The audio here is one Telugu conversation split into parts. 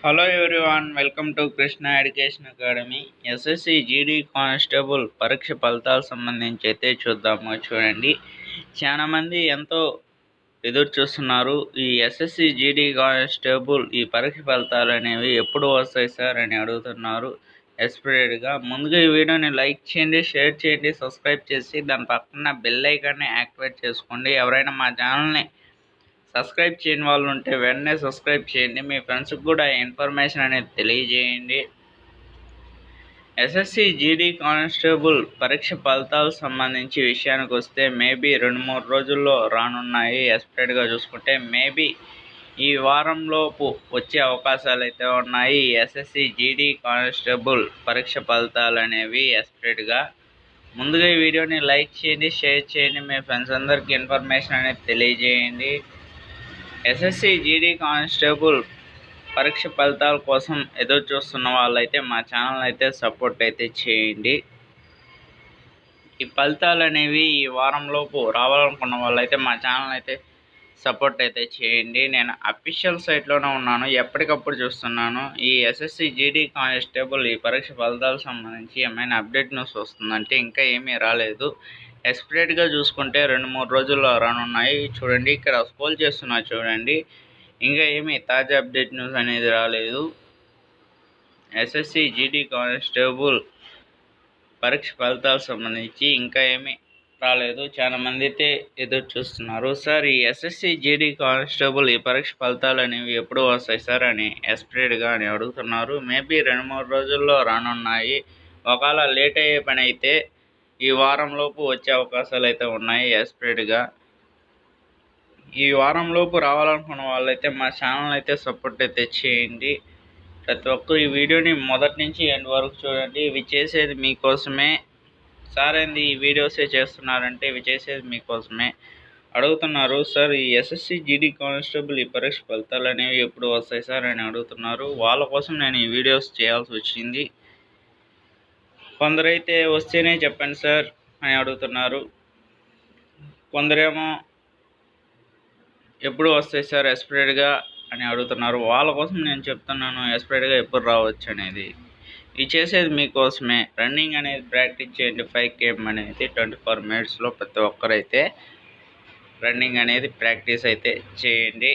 Hello everyone, welcome to Krishna education academy. SSC GD constable పరీక్ష ఫలితాలకు సంబంధించి అయితే చూడండి. చాలామంది ఎంతో ఎదురు చూస్తున్నారు. ఈ ఎస్ఎస్సి జీడీ కానిస్టేబుల్ ఈ పరీక్ష ఫలితాలు అనేవి ఎప్పుడు వస్తాయి సార్ అని అడుగుతున్నారు ఎస్పరేట్గా. ముందుగా ఈ వీడియోని లైక్ చేయండి, షేర్ చేయండి, సబ్స్క్రైబ్ చేసి దాని పక్కన బెల్ ఐకాన్ని యాక్టివేట్ చేసుకోండి. ఎవరైనా మా ఛానల్ని సబ్స్క్రైబ్ చేయని వాళ్ళు ఉంటే వెంటనే సబ్స్క్రైబ్ చేయండి. మీ ఫ్రెండ్స్కి కూడా ఇన్ఫర్మేషన్ అనేది తెలియజేయండి. ఎస్ఎస్సి జీడీ కానిస్టేబుల్ పరీక్ష ఫలితాలకు సంబంధించి విషయానికి వస్తే మేబీ 2-3 రోజుల్లో రానున్నాయి. ఎస్పరేట్గా చూసుకుంటే మేబీ ఈ వారంలోపు వచ్చే అవకాశాలు అయితే ఉన్నాయి. ఎస్ఎస్సి జీడీ కానిస్టేబుల్ పరీక్ష ఫలితాలు అనేవి ఎస్పరేట్గా. ముందుగా ఈ వీడియోని లైక్ చేయండి, షేర్ చేయండి, మీ ఫ్రెండ్స్ అందరికీ ఇన్ఫర్మేషన్ అనేది తెలియజేయండి. ఎస్ఎస్సి జీడీ కానిస్టేబుల్ పరీక్ష ఫలితాల కోసం ఎదురు చూస్తున్న వాళ్ళైతే మా ఛానల్ అయితే సపోర్ట్ అయితే చేయండి. ఈ ఫలితాలు అనేవి ఈ వారంలోపు రావాలనుకున్న వాళ్ళైతే మా ఛానల్ అయితే సపోర్ట్ అయితే చేయండి. నేను అఫీషియల్ సైట్లోనే ఉన్నాను, ఎప్పటికప్పుడు చూస్తున్నాను. ఈ ఎస్ఎస్సి జీడీ కానిస్టేబుల్ ఈ పరీక్ష ఫలితాలకు సంబంధించి ఏమైనా అప్డేట్ న్యూస్ వస్తుందంటే ఇంకా ఏమీ రాలేదు. ఎస్పరేట్గా చూసుకుంటే 2-3 రోజుల్లో రానున్నాయి. చూడండి, ఇక్కడ స్క్రోల్ చేస్తున్నా చూడండి, ఇంకా ఏమీ తాజా అప్డేట్ న్యూస్ అనేది రాలేదు. ఎస్ఎస్సి జీడీ కానిస్టేబుల్ పరీక్ష ఫలితాలకు సంబంధించి ఇంకా ఏమీ రాలేదు. చాలా మంది అయితే ఎదురు చూస్తున్నారు. సార్, ఈ ఎస్ఎస్సి జీడీ కానిస్టేబుల్ ఈ పరీక్ష ఫలితాలు అనేవి ఎప్పుడు వస్తాయి సార్ అని ఎస్పరేట్గా అని అడుగుతున్నారు. మేబీ 2-3 రోజుల్లో రానున్నాయి. ఒకవేళ లేట్ అయ్యే పని అయితే ఈ వారంలోపు వచ్చే అవకాశాలు అయితే ఉన్నాయి. ఎస్పరేట్గా ఈ వారంలోపు రావాలనుకున్న వాళ్ళైతే మా ఛానల్ అయితే సపోర్ట్ అయితే చేయండి. ప్రతి ఒక్కరు ఈ వీడియోని మొదటి నుంచి ఎండ్ వరకు చూడండి. ఇవి చేసేది మీకోసమే. సార్ ఏంది ఈ వీడియోసే చేస్తున్నారంటే ఇవి చేసేది మీకోసమే. అడుగుతున్నారు, సార్ ఈ ఎస్ఎస్సి జీడీ కానిస్టేబుల్ ఈ పరీక్ష ఫలితాలు అనేవి ఎప్పుడు వస్తాయి సార్ అని అడుగుతున్నారు. వాళ్ళ కోసం నేను ఈ వీడియోస్ చేయాల్సి వచ్చింది. కొందరైతే వస్తేనే చెప్పండి సార్ అని అడుగుతున్నారు. కొందరేమో ఎప్పుడు వస్తాయి సార్ ఎస్పరేట్గా అని అడుగుతున్నారు. వాళ్ళ కోసం నేను చెప్తున్నాను ఎస్పరేట్గా ఎప్పుడు రావచ్చు అనేది. ఇది చేసేది మీకోసమే. రన్నింగ్ అనేది ప్రాక్టీస్ చేయండి. 5 km అనేది 24 minutesలో ప్రతి ఒక్కరైతే రన్నింగ్ అనేది ప్రాక్టీస్ అయితే చేయండి.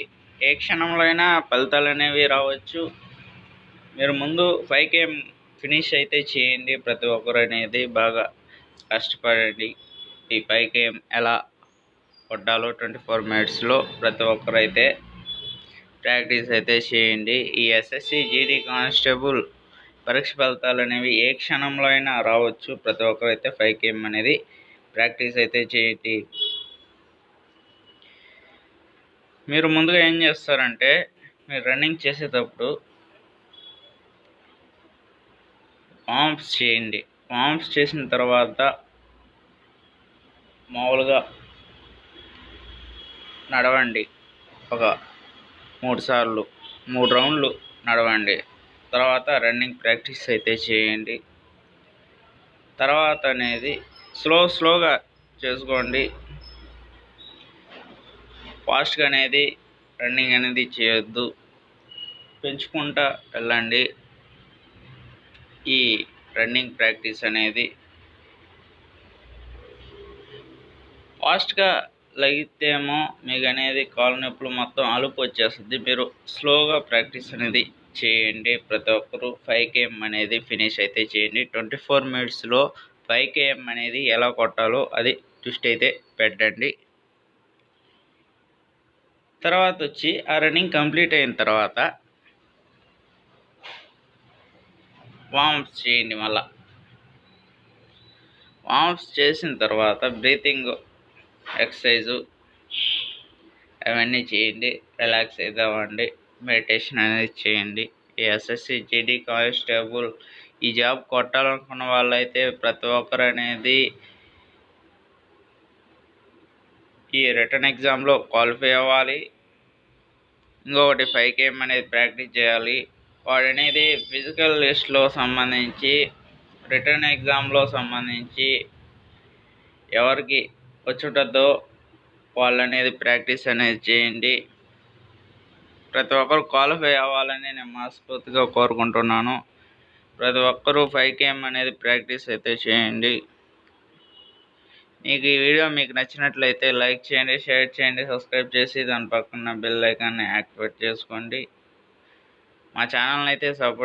ఏ క్షణంలో అయినా ఫలితాలు అనేవి రావచ్చు. మీరు ముందు 5 km ఫినిష్ అయితే చేయండి. ప్రతి ఒక్కరు అనేది బాగా కష్టపడండి. ఈ 5 km ఎలా కొట్టాలో 24 minutesలో ప్రతి ఒక్కరు అయితే ప్రాక్టీస్ అయితే చేయండి. ఈ ఎస్ఎస్సి జీడీ కానిస్టేబుల్ పరీక్ష ఫలితాలు అనేవి ఏ క్షణంలో అయినా రావచ్చు. ప్రతి ఒక్కరు అయితే 5 km అనేది ప్రాక్టీస్ అయితే చేయండి. మీరు ముందుగా ఏం చేస్తారంటే, మీరు రన్నింగ్ చేసేటప్పుడు వార్మ్స్ చేయండి. వార్మ్స్ చేసిన తర్వాత మామూలుగా నడవండి. ఒక 3 రౌండ్లు నడవండి. తర్వాత రన్నింగ్ ప్రాక్టీస్ అయితే చేయండి. తర్వాత అనేది స్లోగా చేసుకోండి. ఫాస్ట్గా అనేది రన్నింగ్ అనేది చేయొద్దు. పెంచుకుంటా వెళ్ళండి. ఈ రన్నింగ్ ప్రాక్టీస్ అనేది ఫాస్ట్గా లగితేమో మీకు అనేది కాలు నొప్పులు మొత్తం అలుపు వచ్చేస్తుంది. మీరు స్లోగా ప్రాక్టీస్ అనేది చేయండి. ప్రతి ఒక్కరు 5 km అనేది ఫినిష్ అయితే చేయండి. 24 minutesలో 5 km అనేది ఎలా కొట్టాలో అది ట్విస్ట్ అయితే పెట్టండి. తర్వాత వచ్చి ఆ రన్నింగ్ కంప్లీట్ అయిన తర్వాత వార్మ్స్ చేయండి. మళ్ళీ వార్మ్స్ చేసిన తర్వాత బ్రీతింగ్ ఎక్సర్సైజు అవన్నీ చేయండి. రిలాక్స్ అవుతామండి. మెడిటేషన్ అనేది చేయండి. ఈ ఎస్ఎస్సి జీడీ కానిస్టేబుల్ ఈ జాబ్ కొట్టాలనుకున్న వాళ్ళైతే ప్రతి ఒక్కరు అనేది ఈ రిటర్న్ ఎగ్జామ్లో క్వాలిఫై అవ్వాలి. ఇంకొకటి 5 km అనేది ప్రాక్టీస్ చేయాలి. వాడు అనేది ఫిజికల్ లిస్ట్లో సంబంధించి రిటర్న్ ఎగ్జామ్లో సంబంధించి ఎవరికి వచ్చుంటుందో వాళ్ళు అనేది ప్రాక్టీస్ అనేది చేయండి. ప్రతి ఒక్కరు క్వాలిఫై అవ్వాలని నేను మనస్ఫూర్తిగా కోరుకుంటున్నాను. ప్రతి ఒక్కరూ 5km అనేది ప్రాక్టీస్ అయితే చేయండి. మీకు ఈ వీడియో మీకు నచ్చినట్లయితే లైక్ చేయండి, షేర్ చేయండి, సబ్స్క్రైబ్ చేసి దాని పక్కన బెల్ ఐకాన్ని యాక్టివేట్ చేసుకోండి. మా ఛానల్ని అయితే సపోర్ట్